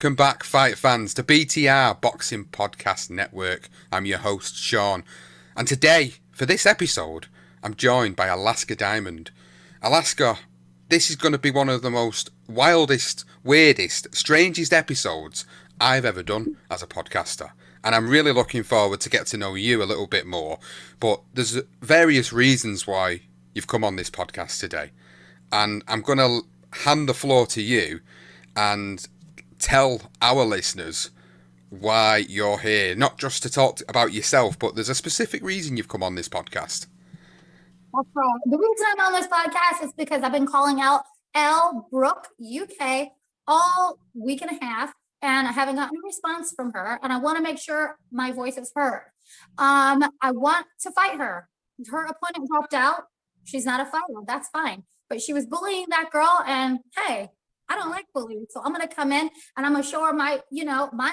Welcome back, fight fans, to BTR Boxing Podcast Network. I'm your host, Sean. And today, for this episode, I'm joined by Alaska Diamond. Alaska, this is going to be one of the most wildest, weirdest, strangest episodes I've ever done as a podcaster. And I'm really looking forward to get to know you a little bit more. But there's various reasons why you've come on this podcast today. And I'm going to hand the floor to you and tell our listeners why you're here, not just to talk about yourself, but there's a specific reason you've come on this podcast. That's right. The reason I'm on this podcast is because I've been calling out Elle Brooke UK all week and a half, and I haven't gotten a response from her, and I want to make sure my voice is heard. I want to fight her. Her opponent dropped out. She's not a fighter. That's fine. But she was bullying that girl, and hey, I don't like bullying. So I'm going to come in and I'm going to show her my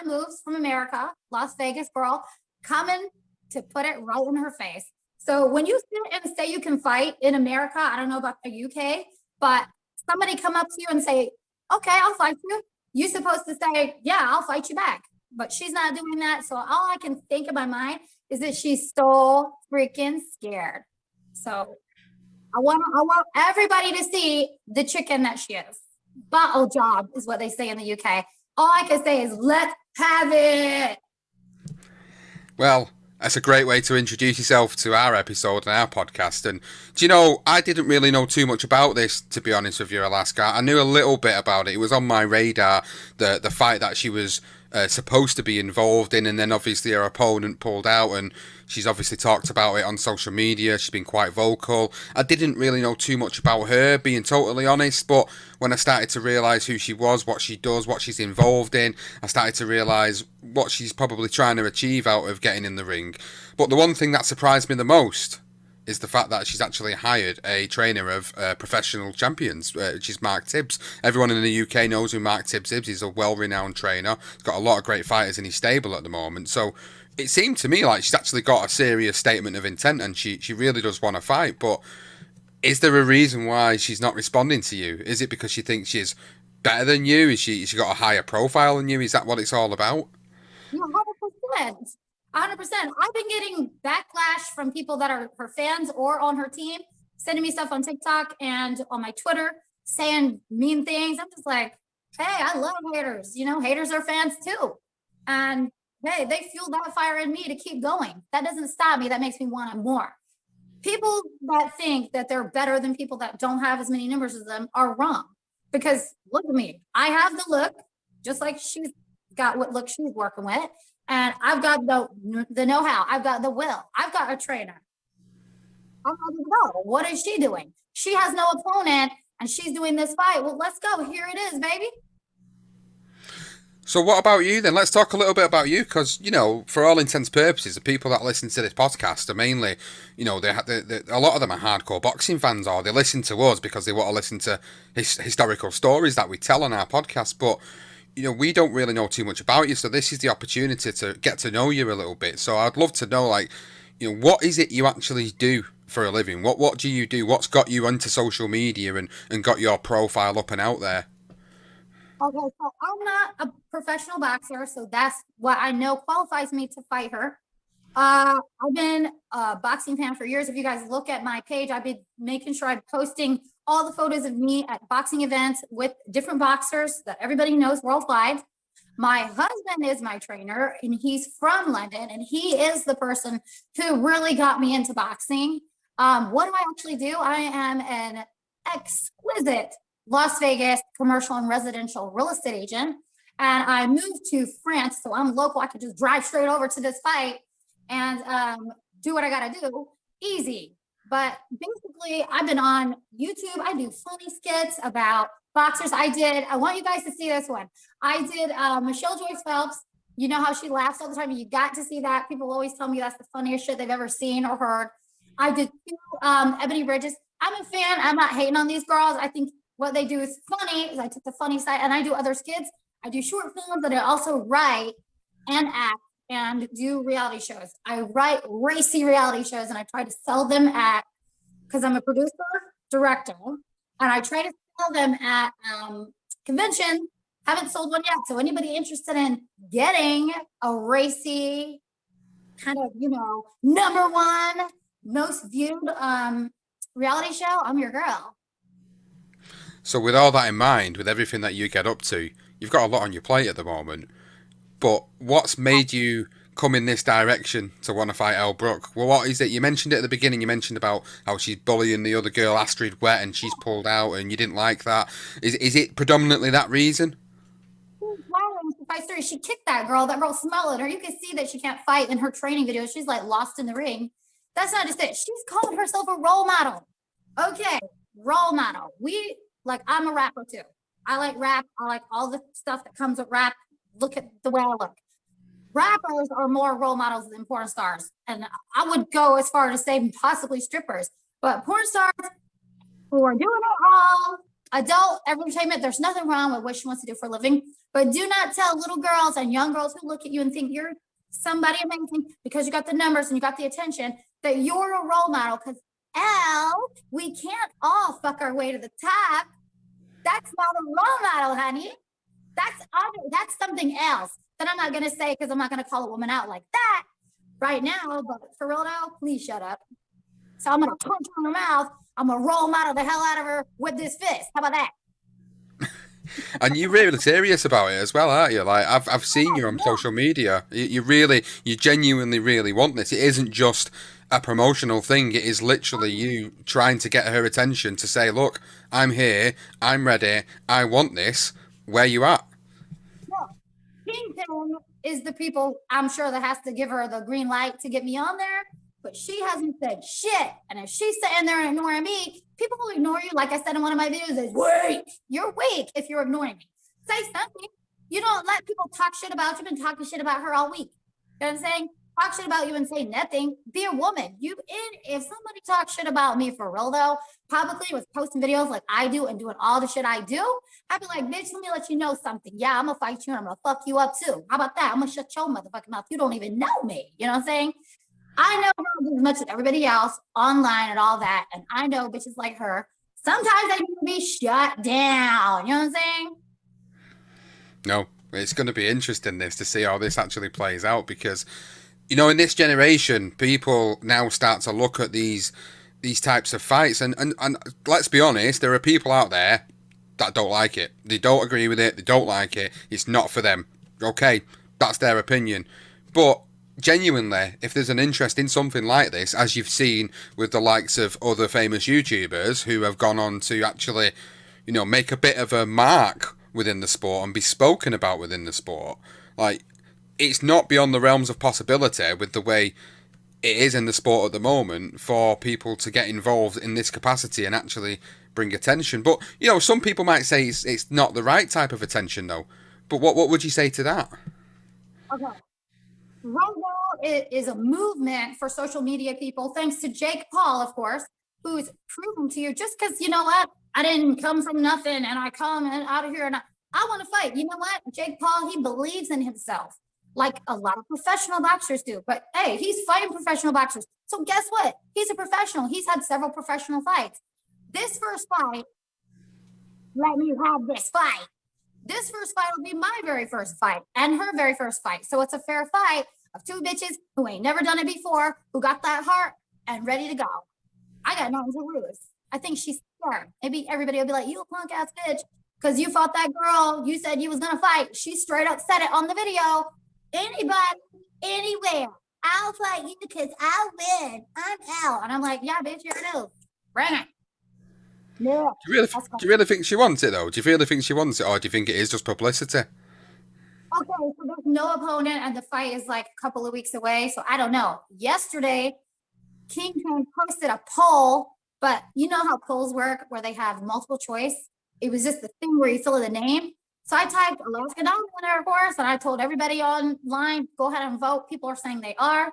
moves from America, Las Vegas girl, coming to put it right in her face. So when you sit and say you can fight in America, I don't know about the UK, but somebody come up to you and say, okay, I'll fight you. You're supposed to say, yeah, I'll fight you back. But she's not doing that. So all I can think in my mind is that she's so freaking scared. So I want everybody to see the chicken that she is. Bottle job is what they say in the UK. All I can say is let's have it. Well, that's a great way to introduce yourself to our episode and our podcast. And do you know, I didn't really know too much about this, to be honest with you, Alaska. I knew a little bit about it. It was on my radar, the fight that she was supposed to be involved in, and then obviously her opponent pulled out, and she's obviously talked about it on social media. She's been quite vocal. I didn't really know too much about her, being totally honest, but when I started to realise who she was, what she does, what she's involved in, I started to realise what she's probably trying to achieve out of getting in the ring. But the one thing that surprised me the most is the fact that she's actually hired a trainer of professional champions, which is Mark Tibbs. Everyone in the UK knows who Mark Tibbs is. He's a well-renowned trainer. He's got a lot of great fighters in his stable at the moment. So it seemed to me like she's actually got a serious statement of intent, and she really does want to fight. But is there a reason why she's not responding to you? Is it because she thinks she's better than you? Is she got a higher profile than you? Is that what it's all about? Yeah, 100%. 100%. I've been getting backlash from people that are her fans or on her team, sending me stuff on TikTok and on my Twitter, saying mean things. I'm just like, hey, I love haters. You know, haters are fans too. And hey, they fuel that fire in me to keep going. That doesn't stop me. That makes me want it more. People that think that they're better than people that don't have as many numbers as them are wrong. Because look at me. I have the look, just like she's got what look she's working with. And I've got the know-how. I've got the will. I've got a trainer. I don't know. What is she doing? She has no opponent, and she's doing this fight. Well, let's go. Here it is, baby. So what about you then? Let's talk a little bit about you, because, you know, for all intents and purposes, the people that listen to this podcast are mainly, you know, a lot of them are hardcore boxing fans, or they listen to us because they want to listen to historical stories that we tell on our podcast. But you know, we don't really know too much about you, so this is the opportunity to get to know you a little bit. So I'd love to know, like, you know, what is it you actually do for a living? What do you do? What's got you onto social media and got your profile up and out there? Okay, so I'm not a professional boxer, so that's what I know qualifies me to fight her. I've been a boxing fan for years. If you guys look at my page, I've been making sure I'm posting all the photos of me at boxing events with different boxers that everybody knows worldwide. My husband is my trainer, and he's from London, and he is the person who really got me into boxing. What do I actually do? I am an exquisite Las Vegas commercial and residential real estate agent, and I moved to France, so I'm local. I could just drive straight over to this fight and do what I got to do. Easy. But basically, I've been on YouTube. I do funny skits about boxers. I want you guys to see this one. I did Michelle Joyce Phelps. You know how she laughs all the time. You got to see that. People always tell me that's the funniest shit they've ever seen or heard. I did two Ebony Bridges. I'm a fan. I'm not hating on these girls. I think what they do is funny. Is I took the funny side, and I do other skits. I do short films, but I also write and act and do reality shows. I write racy reality shows, and I try to sell them at, because I'm a producer, director, and I try to sell them at conventions, Haven't sold one yet. So anybody interested in getting a racy kind of, number one most viewed reality show, I'm your girl. So with all that in mind, with everything that you get up to, you've got a lot on your plate at the moment. But what's made you come in this direction to want to fight Elle Brooke? Well, what is it? You mentioned it at the beginning. You mentioned about how she's bullying the other girl, Astrid Wet, and she's pulled out, and you didn't like that. Is it predominantly that reason? She kicked that girl. That girl smelled her. You can see that she can't fight in her training videos. She's like lost in the ring. That's not just it. She's called herself a role model. Okay, role model. I'm a rapper too. I like rap. I like all the stuff that comes with rap. Look at the way I look. Rappers are more role models than porn stars. And I would go as far to say possibly strippers. But porn stars who are doing it all, adult entertainment, there's nothing wrong with what she wants to do for a living. But do not tell little girls and young girls who look at you and think you're somebody amazing because you got the numbers and you got the attention that you're a role model. Because we can't all fuck our way to the top. That's not a role model, honey. That's something else that I'm not going to say because I'm not going to call a woman out like that right now. But for real though, please shut up. So I'm going to punch her in her mouth. I'm going to role model the hell out of her with this fist. How about that? And you're really serious about it as well, aren't you? Like I've seen you on social media. You genuinely really want this. It isn't just a promotional thing. It is literally you trying to get her attention to say, look, I'm here, I'm ready, I want this. Where you at? No. Kingpin is the people I'm sure that has to give her the green light to get me on there. But she hasn't said shit. And if she's sitting there and ignoring me, people will ignore you. Like I said in one of my videos, is weak. You're weak if you're ignoring me. Say something. You don't let people talk shit about you. You've been talking shit about her all week. You know what I'm saying? Talk shit about you and say nothing. Be a woman. If somebody talks shit about me for real though, publicly was posting videos like I do and doing all the shit I do, I'd be like, bitch, let me let you know something. Yeah, I'm gonna fight you and I'm gonna fuck you up too. How about that? I'm gonna shut your motherfucking mouth. You don't even know me. You know what I'm saying? I know her as much as everybody else online and all that. And I know bitches like her. Sometimes I need to be shut down. You know what I'm saying? No, it's going to be interesting to see how this actually plays out because, in this generation, people now start to look at these types of fights. And let's be honest, there are people out there that don't like it. They don't agree with it. They don't like it. It's not for them. Okay, that's their opinion. But genuinely, if there's an interest in something like this, as you've seen with the likes of other famous YouTubers who have gone on to actually, make a bit of a mark within the sport and be spoken about within the sport, like, it's not beyond the realms of possibility with the way it is in the sport at the moment for people to get involved in this capacity and actually bring attention. But, some people might say it's not the right type of attention though. But what would you say to that? Okay. Right now, it is a movement for social media people, thanks to Jake Paul, of course, who's proving to you just because, you know what, I didn't come from nothing and I come out of here and I want to fight. You know what? Jake Paul, he believes in himself like a lot of professional boxers do. But hey, he's fighting professional boxers. So guess what? He's a professional. He's had several professional fights. This first fight, let me have this fight. This first fight will be my very first fight and her very first fight. So it's a fair fight of two bitches who ain't never done it before, who got that heart and ready to go. I got nothing to lose. I think she's scared. Maybe everybody will be like, you a punk ass bitch, because you fought that girl. You said you was going to fight. She straight up said it on the video. Anybody, anywhere, I'll fight you because I'll win. I'm out. And I'm like, yeah, bitch, you're new. Bring it. Yeah. Do you really think she wants it though? Do you really think she wants it, or do you think it is just publicity? Okay, so there's no opponent and the fight is like a couple of weeks away. So I don't know. Yesterday, Kingpin posted a poll, but you know how polls work where they have multiple choice. It was just the thing where you fill in the name. So I typed Alaska Dog winner, of course, and I told everybody online, go ahead and vote. People are saying they are.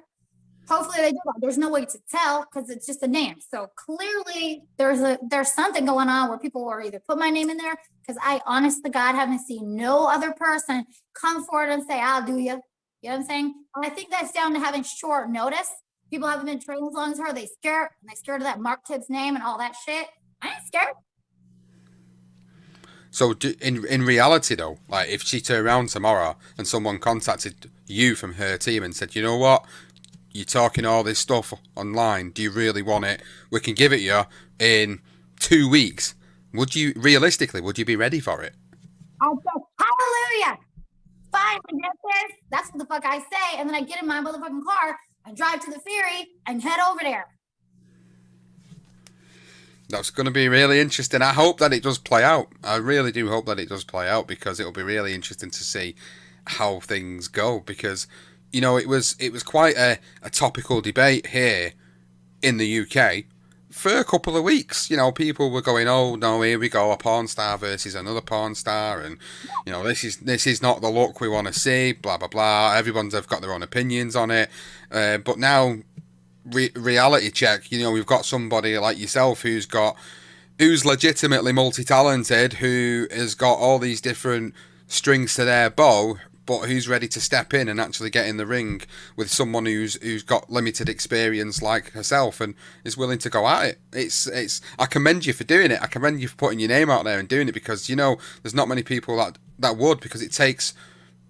Hopefully they do. There's no way to tell because it's just a name. So clearly there's something going on where people are either put my name in there because I honest to God haven't seen no other person come forward and say, I'll do you. You know what I'm saying? And I think that's down to having short notice. People haven't been trained as long as her. They scared. And they scared of that Mark Tibbs name and all that shit. I ain't scared. So in reality though, like if she turned around tomorrow and someone contacted you from her team and said, you know what, you're talking all this stuff online, do you really want it? We can give it you in 2 weeks. Would you realistically? Would you be ready for it? I said, hallelujah. Fine, I get this. That's what the fuck I say. And then I get in my motherfucking car and drive to the ferry and head over there. That's going to be really interesting. I hope that it does play out. I really do hope that it does play out because it'll be really interesting to see how things go. Because it was quite a topical debate here in the UK for a couple of weeks. People were going, "Oh no, here we go, a porn star versus another porn star," and this is not the look we want to see. Blah blah blah. Everyone's have got their own opinions on it, but now reality check. We've got somebody like yourself who's legitimately multi-talented, who has got all these different strings to their bow, but who's ready to step in and actually get in the ring with someone who's got limited experience like herself and is willing to go at it. It's I commend you for doing it. I commend you for putting your name out there and doing it, because there's not many people that would, because it takes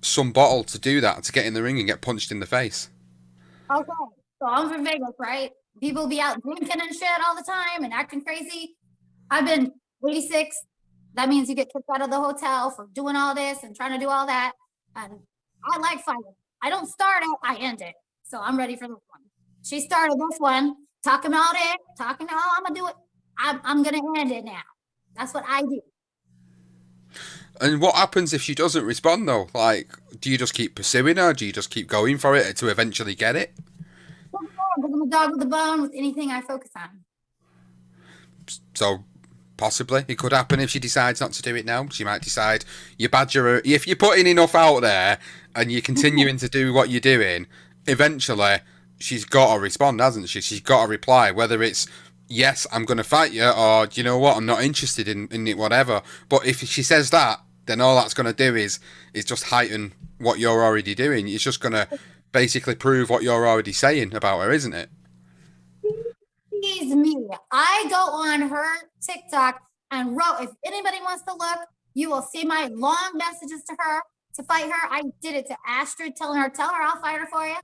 some bottle to do that, to get in the ring and get punched in the face. Okay, so I'm from Vegas, right? People be out drinking and shit all the time and acting crazy. I've been 86. That means you get kicked out of the hotel for doing all this and trying to do all that. And I like fighting. I don't start it, I end it. So I'm ready for this one. She started this one, talking about it, I'm gonna do it. I'm gonna end it now. That's what I do. And what happens if she doesn't respond though? Like, do you just keep pursuing her? Do you just keep going for it to eventually get it? I'm a dog with a bone with anything I focus on. So possibly it could happen if she decides not to do it now. She might decide you badger her. If you're putting enough out there and you're continuing to do what you're doing, eventually she's got to respond, hasn't she? She's got to reply, whether it's yes, I'm going to fight you, or do you know what, I'm not interested in it, whatever. But if she says that, then all that's going to do is just heighten what you're already doing. It's just going to basically prove what you're already saying about her, isn't it? She's me. I go on her TikTok and wrote, if anybody wants to look, you will see my long messages to her to fight her. I did it to Astrid, tell her I'll fight her for you.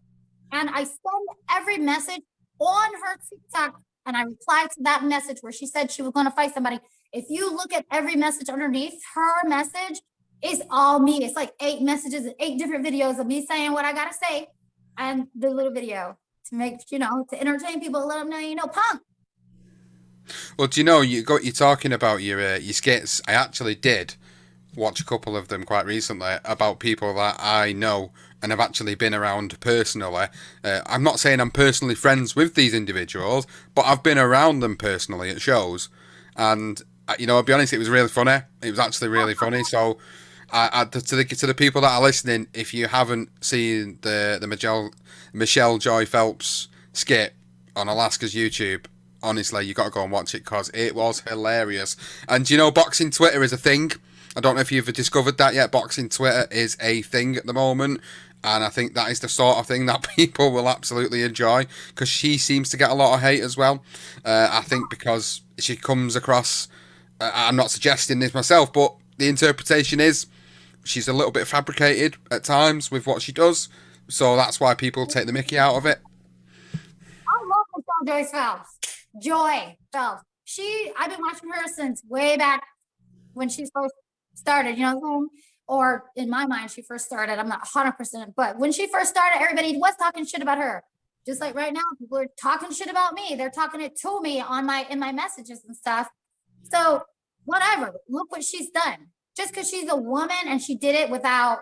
And I send every message on her TikTok, and I replied to that message where she said she was going to fight somebody. If you look at every message underneath her message, it's all me. It's like 8 messages and 8 different videos of me saying what I got to say, and the little video to make, to entertain people, let them know, punk. Well, you're talking about your skits. I actually did watch a couple of them quite recently about people that I know and have actually been around personally. I'm not saying I'm personally friends with these individuals, but I've been around them personally at shows, and I'll be honest, it was really funny. It was actually really funny. So, to the people that are listening, if you haven't seen the Michelle Joy Phelps skit on Alaska's YouTube, honestly, you got to go and watch it because it was hilarious. And boxing Twitter is a thing. I don't know if you've discovered that yet. Boxing Twitter is a thing at the moment, and I think that is the sort of thing that people will absolutely enjoy, because she seems to get a lot of hate as well. I think because she comes across, I'm not suggesting this myself, but the interpretation is she's a little bit fabricated at times with what she does, so that's why people take the mickey out of it. I love Michelle Joy Phelps. Joy Phelps. I've been watching her since way back when she first started, or in my mind, she first started. I'm not 100%, but when she first started, everybody was talking shit about her. Just like right now, people are talking shit about me. They're talking it to me in my messages and stuff. So whatever, look what she's done. Just because she's a woman and she did it without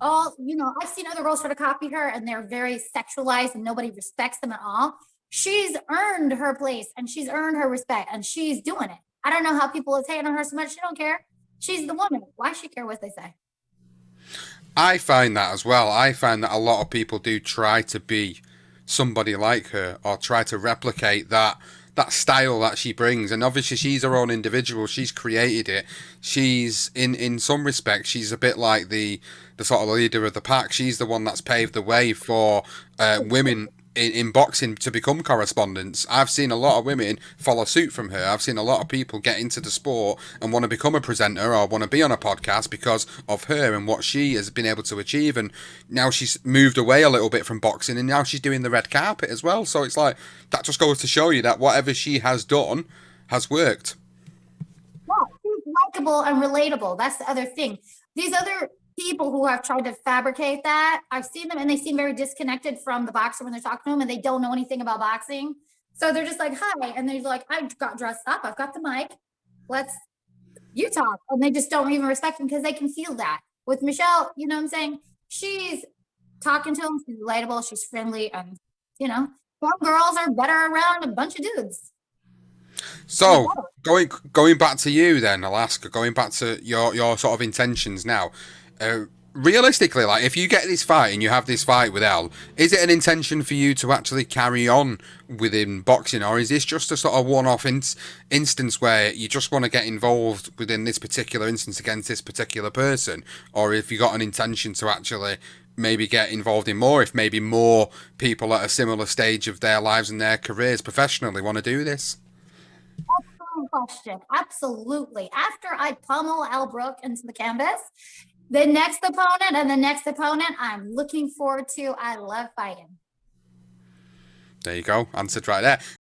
all, I've seen other girls try to copy her and they're very sexualized and nobody respects them at all. She's earned her place and she's earned her respect and she's doing it. I don't know how people are hating on her so much. She don't care. She's the woman. Why she care what they say? I find that as well. I find that a lot of people do try to be somebody like her or try to replicate that style that she brings. And obviously she's her own individual. She's created it. She's in some respects, she's a bit like the sort of leader of the pack. She's the one that's paved the way for women in boxing to become correspondents. I've seen a lot of women follow suit from her. I've seen a lot of people get into the sport and want to become a presenter or want to be on a podcast because of her and what she has been able to achieve. And now she's moved away a little bit from boxing and now she's doing the red carpet as well. So it's like, that just goes to show you that whatever she has done has worked. Yeah, she's likable and relatable. That's the other thing. These other people who have tried to fabricate that, I've seen them and they seem very disconnected from the boxer when they're talking to them and they don't know anything about boxing. So they're just like, hi. And they're like, I got dressed up. I've got the mic. You talk. And they just don't even respect them because they can feel that. With Michelle, you know what I'm saying? She's talking to them. She's relatable. She's friendly. And, some girls are better around a bunch of dudes. So going back to you then, Alaska, going back to your sort of intentions now, realistically, like if you get this fight and you have this fight with Elle, is it an intention for you to actually carry on within boxing, or is this just a sort of one-off instance where you just want to get involved within this particular instance against this particular person, or if you got an intention to actually maybe get involved in more, if maybe more people at a similar stage of their lives and their careers professionally want to do this? Excellent question. Absolutely. After I pummel Al Brook into the canvas, the next opponent I'm looking forward to. I love fighting. There you go. Answered right there.